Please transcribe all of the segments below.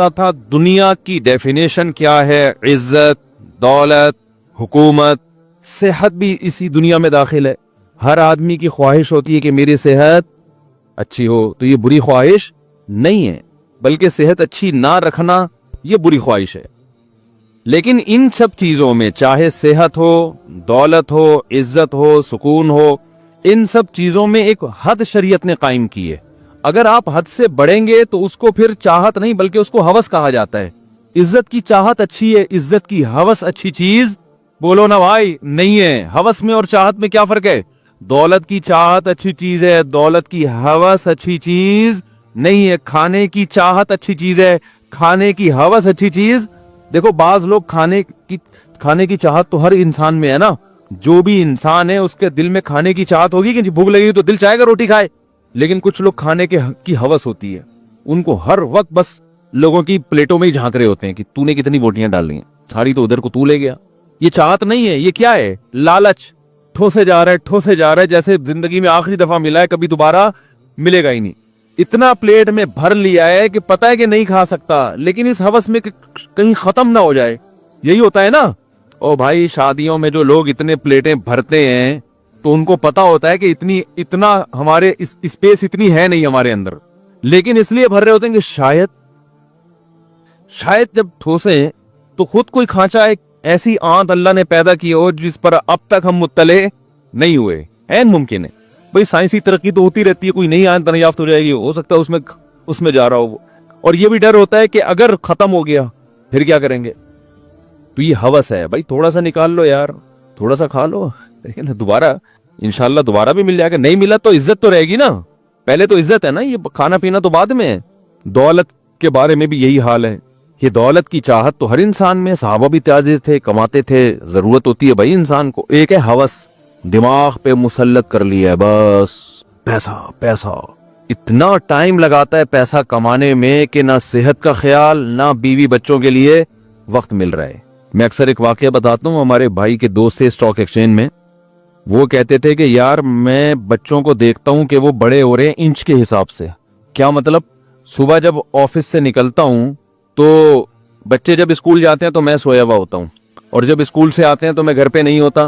पूछता था दुनिया की डेफिनेशन क्या है, इज्जत, दौलत, हुकूमत, सेहत भी इसी दुनिया में दाखिल है। हर आदमी की ख्वाहिश होती है कि मेरी सेहत अच्छी हो, तो ये बुरी ख्वाहिश नहीं है, बल्कि सेहत अच्छी ना रखना ये बुरी ख्वाहिश है। लेकिन इन सब चीजों में, चाहे सेहत हो, दौलत हो, इज्जत हो, सुकून हो, इन सब चीजों में एक हद शरीयत ने कायम की है। अगर आप हद से बढ़ेंगे तो उसको फिर चाहत नहीं बल्कि उसको हवस कहा जाता है। इज्जत की चाहत अच्छी है, इज्जत की हवस अच्छी चीज बोलो ना भाई नहीं है। हवस में और चाहत में क्या फर्क है? दौलत की चाहत अच्छी चीज है, दौलत की हवस अच्छी चीज नहीं है। खाने की चाहत अच्छी चीज है, खाने की हवस अच्छी चीज। देखो बाज लोग खाने की चाहत तो हर इंसान में है ना, जो भी इंसान है उसके दिल में खाने की चाहत होगी कि भूख लगी तो दिल चाहेगा रोटी खाए। लेकिन कुछ लोग खाने की हवस होती है, उनको हर वक्त बस लोगों की प्लेटों में ही झांक रहे होते हैं कि तूने कितनी बोटियां डाल ली हैं, सारी तो उधर को तू ले गया। ये चाहत नहीं है, ये क्या है? लालच। ठोसे जा रहा है, ठोसे जा रहा है, जैसे जिंदगी में आखिरी दफा मिला है, कभी दोबारा मिलेगा ही नहीं। इतना प्लेट में भर लिया है कि पता है कि नहीं खा सकता, लेकिन इस हवस में कहीं खत्म ना हो जाए। यही होता है ना। ओ भाई, शादियों में जो लोग इतने प्लेटें भरते हैं तो उनको पता होता है कि इतना हमारे स्पेस इतनी है नहीं हमारे अंदर, लेकिन इसलिए भर रहे होते हैं कि शायद जब ठोसे तो खुद कोई खांचा, एक ऐसी आंत अल्लाह ने पैदा की हो जिस पर अब तक हम मुत्तले नहीं हुए। ऐन मुमकिन है भाई, साइंसी तरक्की तो होती रहती है, कोई नई आंत दरियाफ्त हो जाएगी, हो सकता है उसमें जा रहा हो वो। और ये भी डर होता है कि अगर खत्म हो गया फिर क्या करेंगे। तो ये हवस है भाई, थोड़ा सा निकाल लो यार, थोड़ा सा खा लो, लेकिन दोबारा इंशाल्लाह दोबारा भी मिल जाएगा। नहीं मिला तो इज्जत तो रहेगी ना, पहले तो इज्जत है ना, ये खाना पीना तो बाद में है। दौलत के बारे में भी यही हाल है। ये दौलत की चाहत तो हर इंसान में, सहाबा भी ताजिर थे, कमाते थे, जरूरत होती है भाई इंसान को। एक है हवस, दिमाग पे मुसल्लत कर लिया है बस, पैसा पैसा। इतना टाइम लगाता है पैसा कमाने में कि ना सेहत का ख्याल, ना बीवी बच्चों के लिए वक्त मिल रहा है। मैं अक्सर एक वाकया बताता हूँ, हमारे भाई के दोस्त थे स्टॉक एक्सचेंज में। वो कहते थे कि यार मैं बच्चों को देखता हूँ कि वो बड़े हो रहे हैं इंच के हिसाब से। क्या मतलब? सुबह जब ऑफिस से निकलता हूँ तो बच्चे जब स्कूल जाते हैं तो मैं सोया हुआ होता हूँ, और जब स्कूल से आते हैं तो मैं घर पे नहीं होता,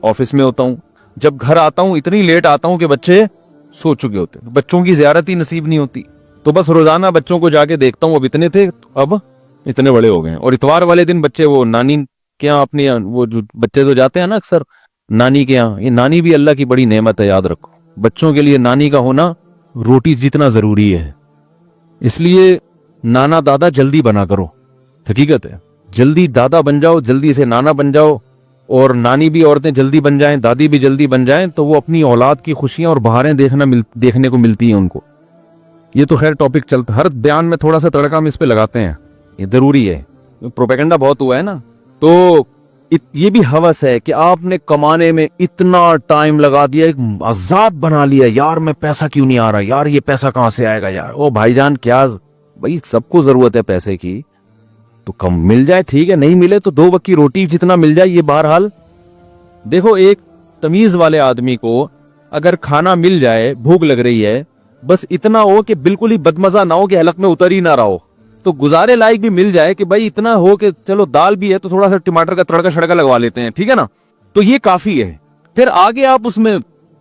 ऑफिस में होता हूँ। जब घर आता हूँ इतनी लेट आता हूँ कि बच्चे सो चुके होते हैं। बच्चों की ज़ियारत ही नसीब नहीं होती, तो बस रोजाना बच्चों को जाके देखता हूँ। अब इतने थे, अब इतने बड़े हो गए हैं। और इतवार वाले दिन बच्चे वो नानी के यहाँ, अपने वो जो बच्चे तो जाते हैं ना अक्सर नानी के यहाँ। ये नानी भी अल्लाह की बड़ी नेमत है, याद रखो। बच्चों के लिए नानी का होना रोटी जितना जरूरी है। इसलिए नाना दादा जल्दी बना करो, हकीकत है। जल्दी दादा बन जाओ, जल्दी से नाना बन जाओ, और नानी भी औरतें जल्दी बन जाएं, दादी भी जल्दी बन जाएं, तो वो अपनी औलाद की खुशियां और बहारें देखने को मिलती हैं उनको। ये तो खैर टॉपिक चलता, हर बयान में थोड़ा सा तड़का हम इस पे लगाते हैं, ये जरूरी है, प्रोपेगेंडा बहुत हुआ है ना। तो ये भी हवस है कि आपने कमाने में इतना टाइम लगा दिया, एक अजाब बना लिया, यार मैं पैसा क्यों नहीं आ रहा, यार ये पैसा कहां से आएगा यार। ओ भाईजान, क्या भाई सबको जरूरत है पैसे की, तो कम मिल जाए ठीक है, नहीं मिले तो 2 वक्त की रोटी जितना मिल जाए। ये बहरहाल देखो, एक तमीज वाले आदमी को अगर खाना मिल जाए, भूख लग रही है, बस इतना हो कि बिल्कुल ही बदमजा ना हो कि हलक में उतर ही ना रहा हो, तो गुजारे लायक भी मिल जाए कि भाई इतना हो कि चलो दाल भी है तो थोड़ा सा टमाटर का तड़का शड़का लगवा लेते हैं, ठीक है ना, तो ये काफी है। फिर आगे आप उसमें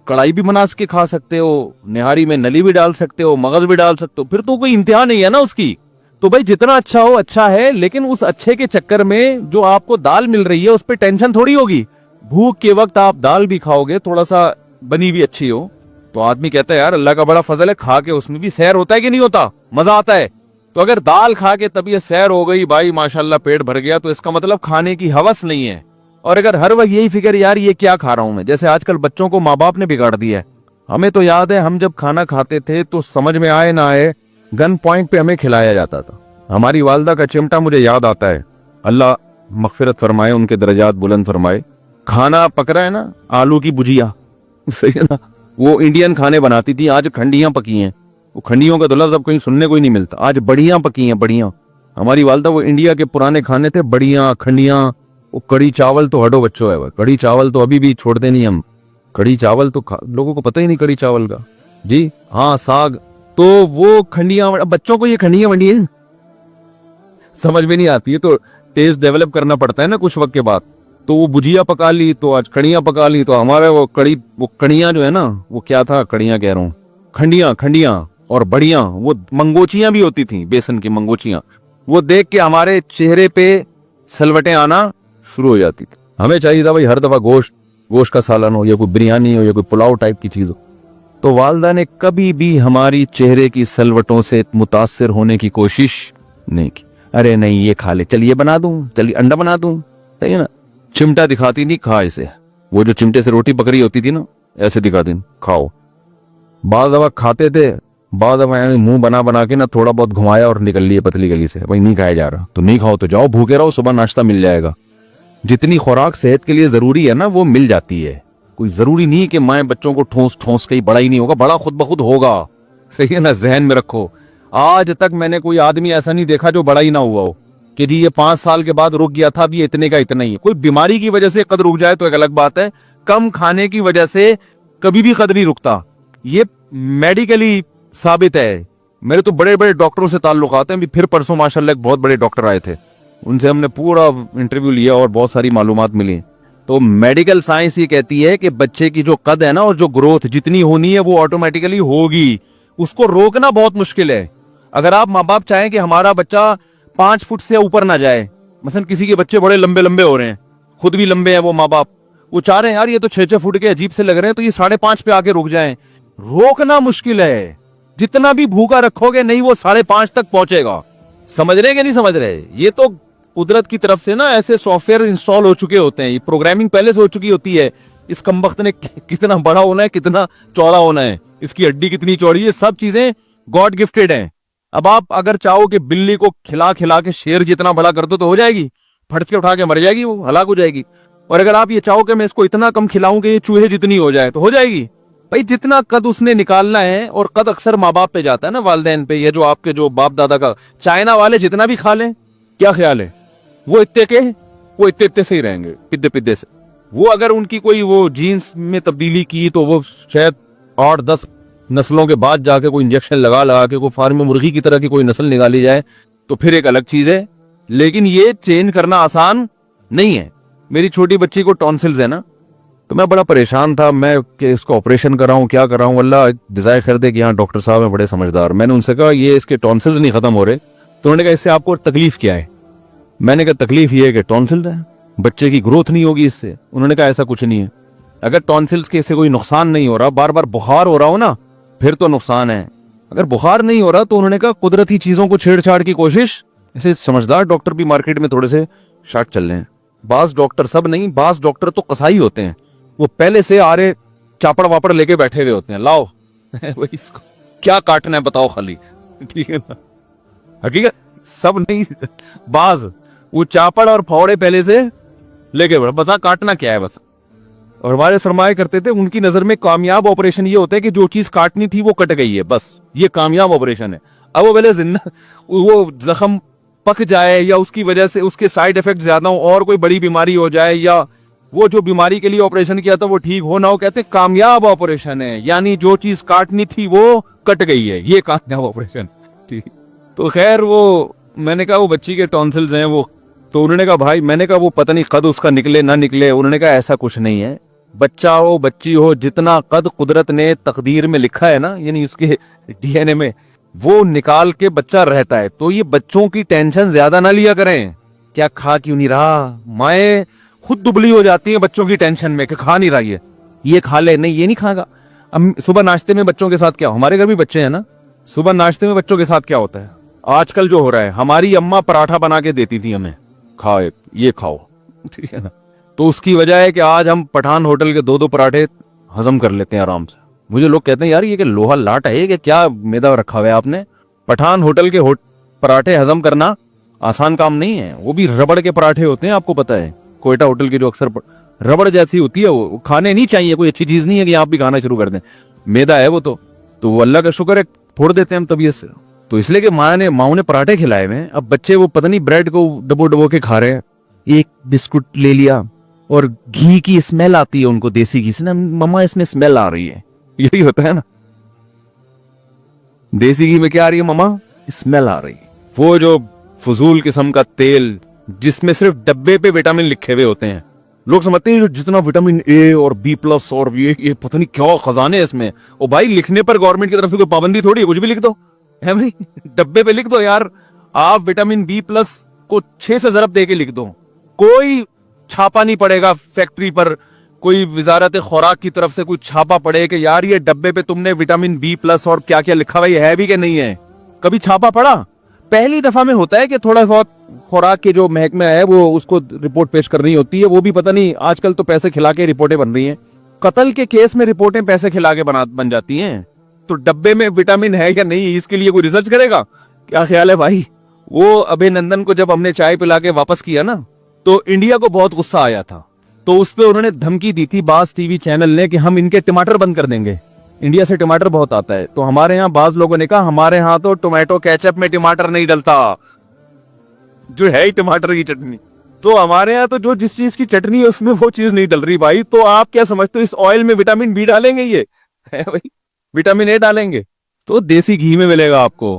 कढ़ाई भी बना के खा सकते हो, निहारी में नली भी डाल सकते हो, मगज भी डाल सकते हो, फिर तो कोई इंतहा नहीं है ना उसकी। तो भाई जितना अच्छा हो अच्छा है, लेकिन उस अच्छे के चक्कर में जो आपको दाल मिल रही है उस पर टेंशन थोड़ी होगी। भूख के वक्त आप दाल भी खाओगे, थोड़ा सा बनी भी अच्छी हो, तो आदमी कहता है यार अल्लाह का बड़ा फजल है, खा के उसमें भी सैर होता है कि नहीं होता, मजा आता है। तो अगर दाल खा के तब ये सैर हो गई भाई माशाल्लाह, पेट भर गया, तो इसका मतलब खाने की हवस नहीं है। और अगर हर वक्त यही फिक्र, यार ये क्या खा रहा हूं मैं, जैसे आजकल बच्चों को माँ बाप ने बिगाड़ दिया है। हमें तो याद है, हम जब खाना खाते थे तो समझ में आए ना आए, गन पॉइंट पे हमें खिलाया जाता था। हमारी वालदा का चिमटा मुझे याद आता है, अल्लाह मगफिरत फरमाए, उनके दर्जात बुलंद फरमाए। खाना पक रहा है ना, आलू की भुजिया, सही है ना, वो इंडियन खाने बनाती थी। आज खंडियां पकी हैं, वो खंडियों का तो लफ्ज़ अब कहीं सुनने को ही नहीं मिलता, आज बढ़ियां पकी हैं, बढ़ियां। हमारी वालदा वो इंडिया के पुराने खाने थे, बढ़ियां खंडियां। वो कड़ी चावल तो हटो बच्चों है, कड़ी चावल तो अभी भी छोड़ते नहीं हम। कड़ी चावल तो लोगों को पता ही नहीं कड़ी चावल का जी। हाँ, साग, तो वो खंडियां, बच्चों को ये खंडियां वंडियां समझ में नहीं आती है, तो टेस्ट डेवलप करना पड़ता है ना कुछ वक्त के बाद। तो वो भुजिया पका ली, तो आज कड़ियाँ पका ली, तो हमारे वो कड़ियाँ जो है ना, वो क्या था, कड़ियाँ कह रहा हूँ, खंडियाँ और बड़ियाँ, वो मंगोचियाँ भी होती थी, बेसन की मंगोचियाँ, वो देख के हमारे चेहरे पे सलवटें आना शुरू हो जाती थी। हमें चाहिए था भाई हर दफा गोश्त का सालन हो, या कोई बिरयानी हो, या कोई पुलाव टाइप की चीज हो। तो वालदा ने कभी भी हमारी चेहरे की सलवटों से मुतासिर होने की कोशिश नहीं की। अरे नहीं ये खा ले, चलिए बना दूं, चलिए अंडा बना दूं, सही है ना। चिमटा दिखाती थी, खा इसे, वो जो चिमटे से रोटी पकड़ी होती थी ना, ऐसे दिखाती थी, खाओ। बाद दफा खाते थे, बाद दफा मुंह बना के ना थोड़ा बहुत घुमाया और निकल लिए पतली गली से, भाई नहीं खाया जा रहा, तो नहीं खाओ तो जाओ, भूखे रहो, सुबह नाश्ता मिल जाएगा। जितनी खुराक सेहत के लिए जरूरी है ना, वो मिल जाती है। कोई जरूरी नहीं कि माए बच्चों को ठोस के ही बड़ा ही नहीं होगा, बड़ा खुद ब खुद होगा, सही है ना, जहन में रखो। आज तक मैंने कोई आदमी ऐसा नहीं देखा जो बड़ा ही ना हुआ हो, कि जी ये 5 साल के बाद रुक गया था, अब ये इतने का इतना ही है। कोई बीमारी की वजह से कद रुक जाए तो एक अलग बात है, कम खाने की वजह से कभी भी कद नहीं रुकता, ये मेडिकली साबित है। मेरे तो बड़े बड़े डॉक्टरों से ताल्लुकात हैं। फिर परसों माशाल्लाह एक बहुत बड़े डॉक्टर आए थे, उनसे हमने पूरा इंटरव्यू लिया और बहुत सारी मालूमात मिली। तो मेडिकल साइंस ये कहती है कि बच्चे की जो कद है ना, और जो ग्रोथ जितनी होनी है वो ऑटोमेटिकली होगी, उसको रोकना बहुत मुश्किल है। अगर आप माँ बाप चाहें कि हमारा बच्चा 5 फुट से ऊपर ना जाए, मसलन किसी के बच्चे बड़े लंबे लंबे हो रहे हैं, खुद भी लंबे हैं वो माँ बाप, वो चाह रहे हैं यार ये तो 6-6 फुट के अजीब से लग रहे हैं, तो ये 5.5 पे आके रुक जाएं, रोकना मुश्किल है। जितना भी भूखा रखोगे नहीं, वो 5.5 तक पहुंचेगा। समझ रहे कि नहीं समझ रहे? ये तो कुदरत की तरफ से ना ऐसे सॉफ्टवेयर इंस्टॉल हो चुके होते हैं, ये प्रोग्रामिंग पहले से हो चुकी होती है। इस कमबख्त ने कितना बड़ा होना है, कितना चौड़ा होना है, इसकी हड्डी कितनी चौड़ी है, सब चीजें गॉड गिफ्टेड हैं। अब आप अगर चाहो कि बिल्ली को खिला खिला के शेर जितना बड़ा कर दो तो हो जाएगी, फट के उठा के मर जाएगी, वो हलाक हो जाएगी। और अगर आप ये चाहो कि मैं इसको इतना कम खिलाऊं कि ये चूहे जितनी हो जाए, तो हो जाएगी। भाई जितना कद उसने निकालना है, और कद अक्सर माँ बाप पे जाता है ना, वालिदैन पे। ये जो आपके जो बाप दादा का, चाइना वाले जितना भी खा लें, क्या ख्याल है, वो इतने से ही रहेंगे, पिद्दे से। वो अगर उनकी कोई वो जीन्स में तब्दीली की, तो वो शायद 8-10 नस्लों के बाद जाके कोई इंजेक्शन लगा के कोई फार्म में मुर्गी की तरह की कोई नस्ल निकाली जाए, तो फिर एक अलग चीज है। लेकिन ये चेंज करना आसान नहीं है। मेरी छोटी बच्ची को टॉन्सिल्स है ना, तो मैं बड़ा परेशान था, मैं कि इसको ऑपरेशन कराऊं, क्या कराऊं। अल्लाह डिजायर कर दे कि यहाँ डॉक्टर साहब हैं बड़े समझदार। मैंने उनसे कहा ये इसके टॉन्सिल्स नहीं खत्म हो रहे, तो उन्होंने कहा इससे आपको तकलीफ क्या है? मैंने कहा तकलीफ ये है कि टॉन्सिल्स है, बच्चे की ग्रोथ नहीं होगी इससे। उन्होंने कहा ऐसा कुछ नहीं है, अगर टॉन्सिल्स के इससे कोई नुकसान नहीं हो रहा, बार बार बुखार हो रहा हो ना, फिर तो नुकसान है। अगर बुखार नहीं हो रहा, तो उन्होंने कहा कुदरती चीजों को छेड़छाड़ की कोशिश। ऐसे समझदार डॉक्टर भी मार्केट में थोड़े से शार्ट चल रहे हैं। बास डॉक्टर, सब नहीं, बास डॉक्टर तो कसाई होते हैं, वो पहले से आरे चापड़ वापड़ लेके बैठे हुए होते हैं, लाओ वही इसको क्या काटना है बताओ खाली, ठीक है ना। हकीकत सब नहीं, बाज वो चापड़ और फौड़े पहले से लेके बैठे, बता काटना क्या है बस। और हमारे सरमाए करते थे, उनकी नजर में कामयाब ऑपरेशन ये होता है कि जो चीज काटनी थी वो कट गई है, बस ये कामयाब ऑपरेशन है। अब वो पहले जिंदा वो जख्म पक जाए, या उसकी वजह से उसके साइड इफेक्ट ज्यादा हो और कोई बड़ी बीमारी हो जाए, या वो जो बीमारी के लिए ऑपरेशन किया था वो ठीक हो ना हो, कहते कामयाब ऑपरेशन है, यानी जो चीज काटनी थी वो कट गई है, ये कामयाब ऑपरेशन। ठीक, तो खैर वो मैंने कहा वो बच्ची के टॉन्सिल्स हैं वो, तो उन्होंने कहा भाई, मैंने कहा वो पता नहीं कद उसका निकले ना निकले। उन्होंने कहा ऐसा कुछ नहीं है, बच्चा हो बच्ची हो, जितना कद कुदरत ने तकदीर में लिखा है ना, यानी उसके डीएनए में, वो निकाल के बच्चा रहता है। तो ये बच्चों की टेंशन ज्यादा ना लिया करें, क्या खा क्यों नहीं रहा, माए खुद दुबली हो जाती है बच्चों की टेंशन में कि खा नहीं रहा, ये खा ले, नहीं ये नहीं खाएगा। अब सुबह नाश्ते में बच्चों के साथ क्या, हमारे घर भी बच्चे हैं ना, सुबह नाश्ते में बच्चों के साथ क्या होता है आजकल जो हो रहा है, हमारी अम्मा पराठा बना के देती थी हमें, खाओ ये खाओ, ठीक है ना। तो उसकी वजह है कि आज हम पठान होटल के 2-2 पराठे हजम कर लेते हैं आराम से। मुझे लोग कहते हैं यार ये कि लोहा लाट है कि क्या मैदा रखा हुआ है आपने। पठान होटल के पराठे हजम करना आसान काम नहीं है, वो भी रबड़ के पराठे होते हैं, आपको पता है। कोयटा होटल के जो अक्सर रबड़ जैसी होती है, वो खाने नहीं चाहिए, कोई अच्छी चीज नहीं है कि आप भी खाना शुरू कर दें, मैदा है वो तो वो अल्लाह का शुक्र है फोड़ देते हैं हम तबीयत से। तो इसलिए कि माँ ने पराठे खिलाए हुए, अब बच्चे वो पता नहीं ब्रेड को डबो के खा रहे हैं, एक बिस्कुट ले लिया और घी की स्मेल आती है उनको, देसी घी से ना, मम्मा इसमें स्मेल आ रही है, यही होता है ना, देसी घी में क्या आ रही है मम्मा, स्मेल आ रही है। वो जो फजूल किस्म का तेल जिसमें सिर्फ डब्बे पे विटामिन लिखे हुए होते हैं। लोग समझते हैं जितना विटामिन ए और B+ और ये पता नहीं क्या खजाने हैं इसमें। ओ भाई, लिखने पर गवर्नमेंट की तरफ से कोई पाबंदी थोड़ी है, कुछ भी लिख दो है भाई, डब्बे पे लिख दो यार। आप विटामिन B+ को 6 से ज़रब दे के लिख दो, कोई छापा नहीं पड़ेगा फैक्ट्री पर, कोई वजारत खुराक की तरफ से कोई छापा पड़े कि यार ये डब्बे पे तुमने विटामिन B+ और क्या क्या लिखा हुआ है भी कि नहीं है। कभी छापा पड़ा? पहली दफा में होता है कि थोड़ा बहुत खुराक के जो महकमा है वो उसको रिपोर्ट पेश करनी होती है, वो भी पता नहीं आजकल तो पैसे खिला के रिपोर्टें बन रही हैं। कत्ल के केस में रिपोर्टें पैसे खिला के बन जाती हैं। तो डब्बे में विटामिन है या नहीं इसके लिए कोई रिसर्च करेगा? क्या ख्याल है भाई? वो अभिनंदन को जब हमने चाय पिला के वापस किया ना, तो इंडिया को बहुत गुस्सा आया था। तो उस पर उन्होंने धमकी दी थी बाज टीवी चैनल ने कि हम इनके टमाटर बंद कर देंगे, इंडिया से टमाटर बहुत आता है। तो हमारे यहाँ बाज लोगों ने कहा हमारे यहाँ तो टोमेटो केचप में टमाटर नहीं डलता, जो है ही टमाटर की चटनी। तो हमारे यहाँ तो जो जिस चीज की चटनी है उसमें वो चीज नहीं डल रही भाई। तो आप क्या समझते हो इस ऑयल में विटामिन B डालेंगे? ये है भाई, विटामिन A डालेंगे तो देसी घी में मिलेगा आपको।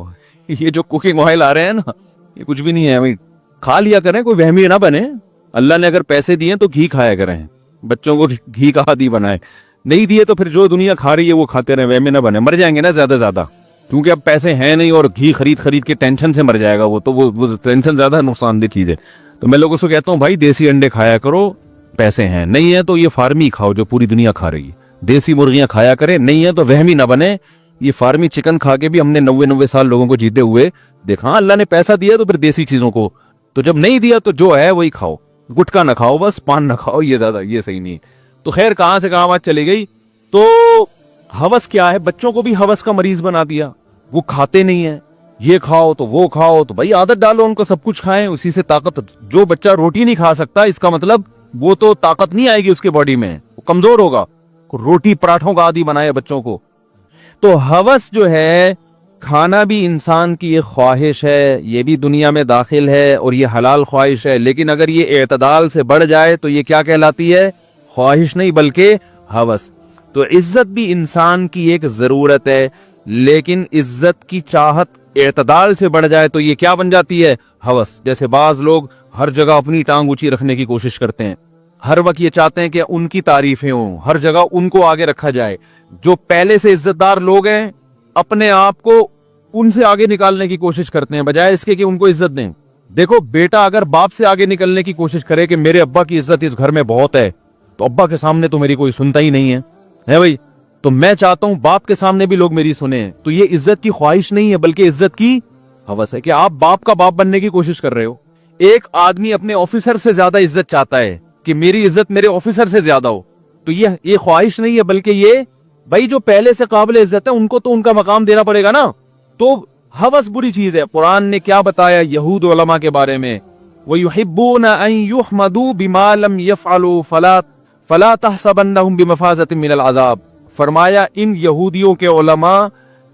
ये जो कुकिंग ऑयल आ रहे हैं ना, ये कुछ भी नहीं है भाई। खा लिया करें, कोई वहमी ना बने। अल्लाह ने अगर पैसे दिए तो घी खाया करें, बच्चों को घी का आदी बनाए। नहीं दिए तो फिर जो दुनिया खा रही है वो खाते रहे, वहमी ना बने। मर जाएंगे ना ज्यादा ज्यादा, क्योंकि अब पैसे हैं नहीं और घी खरीद खरीद के टेंशन से मर जाएगा वो। तो वो टेंशन ज्यादा नुकसानदेह चीज है। तो मैं लोगों से कहता हूँ भाई देसी अंडे खाया करो, पैसे हैं। नहीं है तो ये फार्मी खाओ जो पूरी दुनिया खा रही है, देसी मुर्गियां खाया करें। नहीं है तो वहमी ना बने। ये फार्मी चिकन खा के भी हमने 90-90 साल लोगों को जीते हुए देखा। अल्लाह ने पैसा दिया तो फिर देसी चीजों को, तो जब नहीं दिया तो जो है वही खाओ। गुटखा ना खाओ, बस पान ना खाओ, ये ज्यादा ये सही नहीं है। तो खैर कहां से कहां बात चली गई। तो हवस क्या है, बच्चों को भी हवस का मरीज बना दिया। वो खाते नहीं है, ये खाओ तो वो खाओ। तो भाई आदत डालो उनको, सब कुछ खाएं, उसी से ताकत। जो बच्चा रोटी नहीं खा सकता इसका मतलब वो तो ताकत नहीं आएगी उसके बॉडी में, वो कमजोर होगा। रोटी पराठों का आदी बनाए बच्चों को। तो हवस जो है, खाना भी इंसान की एक ख्वाहिश है, ये भी दुनिया में दाखिल है और ये हलाल ख्वाहिश है। लेकिन अगर ये एतदाल से बढ़ जाए तो ये क्या कहलाती है? ख्वाहिश नहीं बल्कि हवस। तो इज्जत भी इंसान की एक जरूरत है, लेकिन इज्जत की चाहत एतदाल से बढ़ जाए तो ये क्या बन जाती है? हवस। जैसे बाज लोग हर जगह अपनी टांग ऊंची रखने की कोशिश करते हैं, हर वक्त ये चाहते हैं कि उनकी तारीफें हों, हर जगह उनको आगे रखा जाए। जो पहले से इज्जतदार लोग हैं अपने आप को उनसे आगे निकालने की कोशिश करते हैं, बजाय इसके कि उनको इज्जत दें। देखो बेटा अगर बाप से आगे निकलने की कोशिश करे कि मेरे अब्बा की इज्जत इस घर में बहुत है, तो अब्बा के सामने तो मेरी कोई सुनता ही नहीं है भाई। तो मैं चाहता हूं बाप के सामने भी लोग मेरी सुने। तो ये इज्जत की ख्वाहिश नहीं है बल्कि इज्जत की हवस है कि आप बाप का बाप बनने की कोशिश कर रहे हो। एक आदमी अपने ऑफिसर से ज्यादा इज्जत चाहता है कि मेरी इज्जत मेरे ऑफिसर से ज्यादा हो। तो ये ख्वाहिश नहीं है बल्कि ये भाई जो पहले से काबिल इज्जत है उनको तो उनका मकाम देना पड़ेगा ना। तो हवस बुरी चीज है। कुरान ने क्या बताया यहूद उलमा के बारे में? वयुहिब्बूना अन युहमदू बिमा लम यफअलू फला तहसबन्नहुम बिमफाज़तिन मिनल अज़ाब। फरमाया इन यहूदियों के उलमा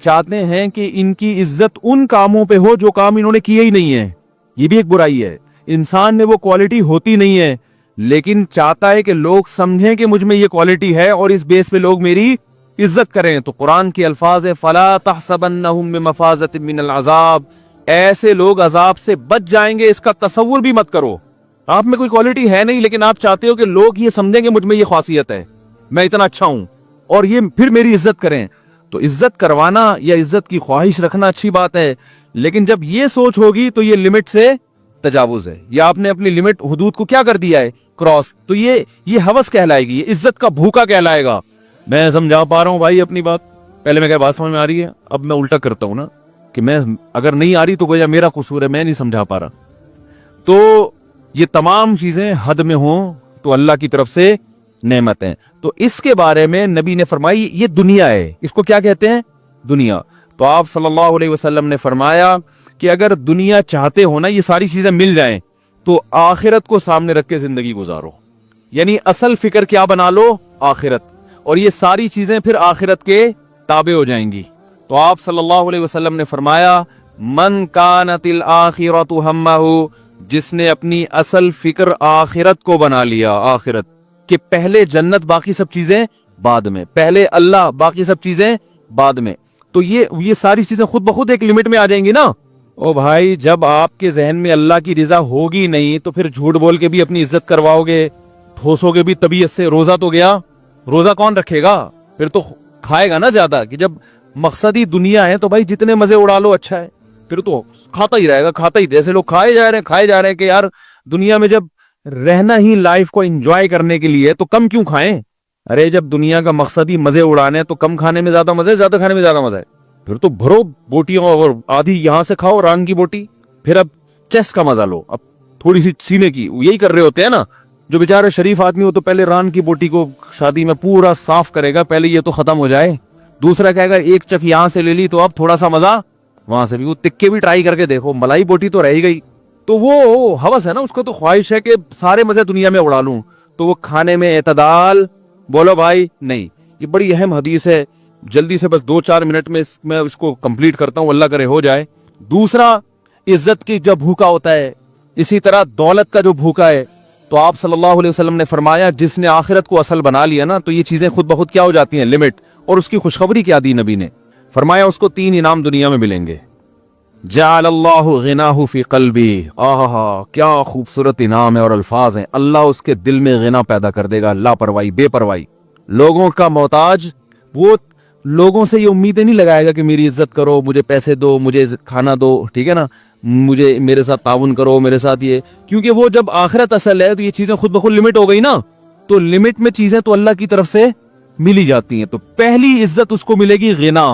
चाहते हैं कि इनकी इज्जत उन कामों पे हो जो काम इन्होंने किए ही नहीं है। ये भी एक बुराई है। इंसान में वो क्वालिटी होती नहीं है, लेकिन चाहता है कि लोग समझें कि मुझ में ये क्वालिटी है और इस बेस पे लोग मेरी इज्जत करें। तो कुरान के अल्फाज है फला तहसबन्नहुम बिमफाज़तिन मिनल अज़ाब। ऐसे लोग अजाब से बच जाएंगे, इसका तसव्वुर भी मत करो। आप में कोई क्वालिटी है नहीं, लेकिन आप चाहते हो कि लोग ये समझेंगे मुझ में ये खासियत है, मैं इतना अच्छा हूं और ये फिर मेरी इज्जत करें। तो इज्जत करवाना या इज्जत की ख्वाहिश रखना अच्छी बात है, लेकिन जब ये सोच होगी तो ये लिमिट से तजावुज है, या आपने अपनी लिमिट हुदूद को क्या कर दिया है, क्रॉस। तो ये हवस कहलाएगी, ये इज्जत का भूखा कहलाएगा। मैं समझा पा रहा हूं भाई अपनी बात? पहले मैं क्या बात समझ में आ रही है, अब मैं उल्टा करता हूं ना कि मैं अगर नहीं आ रही तो गोया मेरा कसूर है, मैं नहीं समझा पा रहा। तो ये तमाम चीजें हद में हों तो अल्लाह की तरफ से नेमत है। तो इसके बारे में नबी ने फरमाई ये दुनिया है, इसको क्या कहते हैं? दुनिया। तो आप सल्लल्लाहु अलैहि वसल्लम ने फरमाया कि अगर दुनिया चाहते हो ना ये सारी चीजें मिल जाएं, तो आखिरत को सामने रख के जिंदगी गुजारो। यानी असल फिक्र क्या बना लो? आखिरत। और ये सारी चीजें फिर आखिरत के ताबे हो जाएंगी। तो आप सल्लल्लाहु अलैहि वसल्लम ने फरमाया मन कानतिल आखिरतु हम्महु, जिसने अपनी असल फिक्र आखिरत को बना लिया, आखिरत के पहले जन्नत बाकी सब चीजें बाद में, पहले अल्लाह बाकी सब चीजें बाद में। तो ये सारी चीजें खुद ब खुद एक लिमिट में आ जाएंगी ना। ओ भाई, जब आपके जहन में अल्लाह की रिजा होगी नहीं तो फिर झूठ बोल के भी अपनी इज्जत करवाओगे, ठोसोगे भी तबीयत से। रोजा तो गया, रोजा कौन रखेगा? फिर तो खाएगा ना ज्यादा। कि जब मकसद ही दुनिया है तो भाई जितने मजे उड़ा लो अच्छा है, फिर तो खाता ही रहेगा, खाता ही। जैसे लोग खाए जा रहे हैं कि यार दुनिया में जब रहना ही लाइफ को एंजॉय करने के लिए तो कम क्यों खाएं? अरे जब दुनिया का मकसद ही मजे उड़ाने हैं तो कम खाने में ज्यादा मजा है, ज्यादा खाने में ज्यादा मजा है। फिर तो भरो बोटियां और आधी यहां से खाओ रान की बोटी, फिर अब चेस्ट का मजा लो, अब थोड़ी सी सीने की। यही कर रहे होते हैं ना जो बेचारे शरीफ आदमी हो, तो पहले रान की बोटी को शादी में पूरा साफ करेगा, पहले ये तो खत्म हो जाए। दूसरा कहेगा एक चक यहां से ले ली तो अब थोड़ा सा मजा वहां से भी। वो तिक्के भी ट्राई करके देखो, मलाई बोटी तो रह ही गई। तो वो हवस है ना, उसको तो ख्वाहिश है कि सारे मजे दुनिया में उड़ा लूं। तो वो खाने में एतदाल बोलो भाई नहीं। ये बड़ी अहम हदीस है, जल्दी से बस 2-4 मिनट में मैं इसको कंप्लीट करता हूं, अल्लाह करे हो जाए। दूसरा, इज्जत की जब भूखा होता है, इसी तरह दौलत का जो भूखा है, तो आप सल्लल्लाहु अलैहि वसल्लम ने फरमाया जिसने आखिरत को असल बना लिया ना, तो ये चीजें खुद ब खुद क्या हो जाती हैं, लिमिट। और उसकी खुशखबरी क्या दी नबी ने? फरमाया उसको 3 इनाम दुनिया में मिलेंगे। जाअलल्लाहु गिनाहु फी क़ल्बी, आहा क्या खूबसूरत इनाम है और अल्फाज हैं। अल्लाह उसके दिल में गिना पैदा कर देगा, लापरवाही बेपरवाही। लोगों का मोहताज, वो लोगों से ये उम्मीदें नहीं लगाएगा कि मेरी इज्जत करो, मुझे पैसे दो, मुझे खाना दो, ठीक है ना, मुझे मेरे साथ ताउन करो, मेरे साथ ये। क्योंकि वो जब आखिरत असल है तो ये चीजें खुद ब खुद लिमिट हो गई ना, तो लिमिट में चीजें तो अल्लाह की तरफ से मिली जाती हैं। तो पहली इज्जत उसको मिलेगी गिना,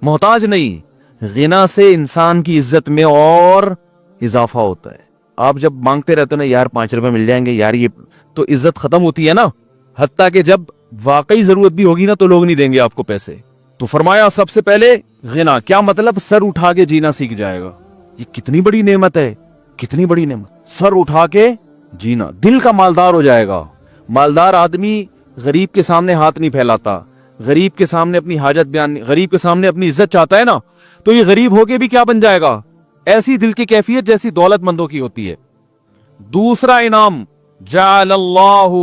मोहताज नहीं। गिना से इंसान की इज्जत में और इजाफा होता है। आप जब मांगते रहते हो ना, यार 5 रुपए मिल जाएंगे यार, ये तो इज्जत खत्म होती है ना। हत्ता कि जब वाकई जरूरत भी होगी ना तो लोग नहीं देंगे आपको पैसे। तो फरमाया सबसे पहले गिना, क्या मतलब? सर उठा के जीना सीख जाएगा। ये कितनी बड़ी नेमत है, कितनी बड़ी नेमत, सर उठा के जीना। दिल का मालदार हो जाएगा। मालदार आदमी गरीब के सामने हाथ नहीं फैलाता, गरीब के सामने अपनी हाजत बयान, गरीब के सामने अपनी इज्जत चाहता है ना, तो ये गरीब होके भी क्या बन जाएगा? ऐसी दिल की कैफियत जैसी दौलतमंदों की होती है। दूसरा इनाम, जाअलल्लाहु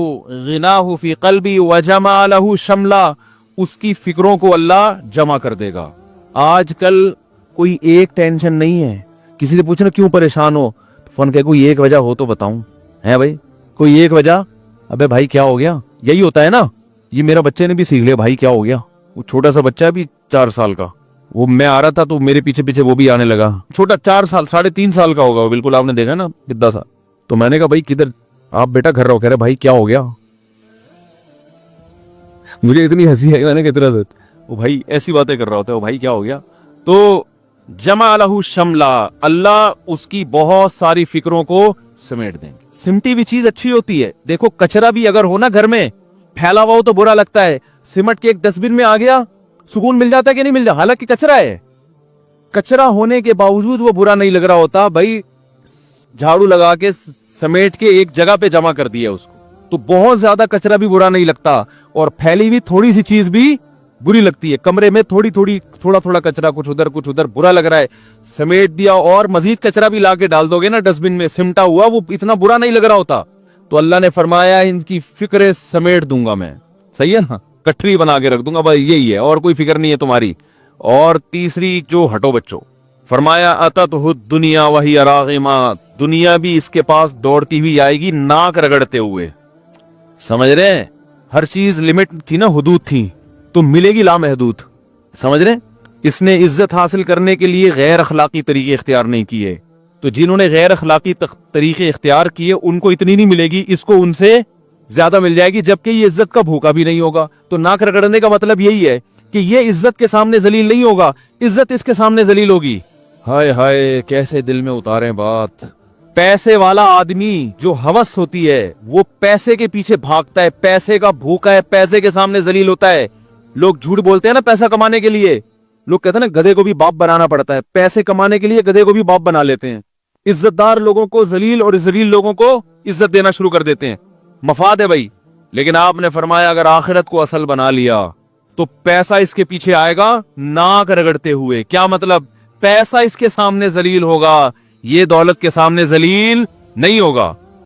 गिनाहु फी क़ल्बी व जमा लहु शमला, उसकी फिक्रों को अल्लाह जमा कर देगा। आजकल कोई एक टेंशन नहीं है। किसी से पूछना क्यों परेशान हो, फोन कहे कोई एक वजह हो तो बताऊं। है भाई कोई एक वजह? अबे भाई क्या हो गया? यही होता है ना। ये मेरा बच्चे ने भी सीख लिया, भाई क्या हो गया। वो छोटा सा बच्चा है अभी 4 साल का, वो मैं आ रहा था तो मेरे पीछे पीछे वो भी आने लगा। छोटा 4 साल 3.5 साल का होगा वो, बिल्कुल आपने देखा ना कितना सा। तो मैंने कहा भाई किधर आप बेटा घर रहो? कह रहे भाई क्या हो गया। मुझे इतनी हंसी आई, मैंने कितना वो भाई ऐसी बातें कर रहा होता है, वो भाई क्या हो गया। तो जमा लहू शमला, अल्लाह उसकी बहुत सारी फिक्रों को समेट देंगे। सिमटी भी चीज अच्छी होती है। देखो कचरा भी अगर हो ना घर में फैला हुआ हो तो बुरा लगता है, सिमट के एक डस्टबिन में आ गया सुकून मिल जाता है कि नहीं मिल जाता? हालांकि कचरा है, कचरा होने के बावजूद वो बुरा नहीं लग रहा होता। भाई झाड़ू लगा के समेट के एक जगह पे जमा कर दिया उसको, तो बहुत ज्यादा कचरा भी बुरा नहीं लगता, और फैली हुई थोड़ी सी चीज भी बुरी लगती है। कमरे में थोड़ा थोड़ा कचरा, कुछ उधर बुरा लग रहा है, समेट दिया और मजीद कचरा भी लाके डाल दोगे ना डस्टबिन में, सिमटा हुआ, वो इतना बुरा नहीं लग रहा होता। तो अल्लाह ने फरमाया इनकी फिक्र समेट दूंगा मैं, सही है ना, कटरी बना के रख दूंगा, भाई यही है और कोई फिक्र नहीं है तुम्हारी। और तीसरी जो हटो बच्चों, फरमाया अततहु दुनिया वही रागिमा, दुनिया भी इसके पास दौड़ती हुई आएगी नाक रगड़ते हुए। समझ रहे हैं? हर चीज लिमिट थी ना, हुदूद थी, तो मिलेगी लामहदूद। समझ रहे? इसने इज्जत हासिल करने के लिए गैर अखलाकी तरीके इख्तियार नहीं किए, तो जिन्होंने गैर अखलाकी तरीके इख्तियार किए उनको इतनी नहीं मिलेगी, इसको उनसे ज्यादा मिल जाएगी, जबकि ये इज्जत का भूखा भी नहीं होगा। तो नाक रगड़ने का मतलब यही है कि ये इज्जत के सामने जलील नहीं होगा, इज्जत इसके सामने जलील होगी। हाय हाय कैसे दिल में उतारे बात। पैसे वाला आदमी जो हवस होती है वो पैसे के पीछे भागता है, पैसे का भूखा है, पैसे के सामने जलील होता है। लोग झूठ बोलते हैं ना पैसा कमाने के लिए, लोग कहते हैं ना गधे को भी बाप बनाना पड़ता है, पैसे कमाने के लिए गधे को भी बाप बना लेते हैं। इज्जतदार लोगों को जलील और जलील लोगों को इज्जत देना शुरू कर देते हैं। मफाद है भाई। लेकिन आपने फरमाया अगर आखिरत को असल बना लिया तो पैसा इसके पीछे आएगा नाक रगड़ते हुए। क्या मतलब? पैसा इसके सामने जलील होगा, ये दौलत के सामने जलील नहीं होगा।